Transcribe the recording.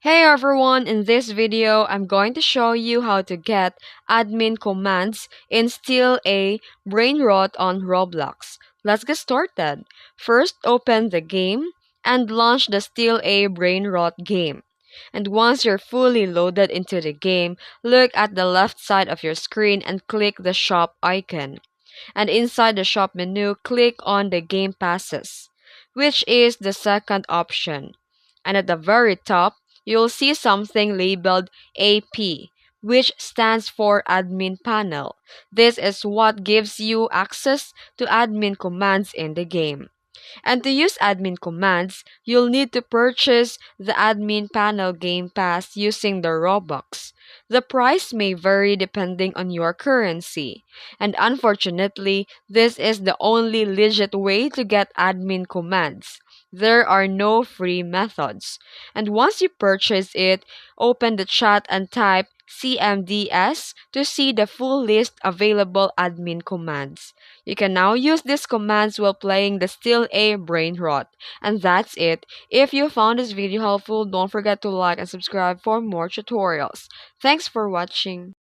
Hey everyone, in this video, I'm going to show you how to get admin commands in Steal A Brainrot on Roblox. Let's get started. First, open the game and launch the Steal A Brainrot game. And once you're fully loaded into the game, look at the left side of your screen and click the shop icon. And inside the shop menu, click on the game passes, which is the second option. And at the very top, you'll see something labeled AP, which stands for Admin Panel. This is what gives you access to admin commands in the game. And to use admin commands, you'll need to purchase the admin panel game pass using the Robux. The price may vary depending on your currency. And unfortunately, this is the only legit way to get admin commands. There are no free methods. And once you purchase it, open the chat and type CMDS to see the full list available admin commands. You can now use these commands while playing the Steal A Brainrot. And that's it. If you found this video helpful, don't forget to like and subscribe for more tutorials. Thanks for watching.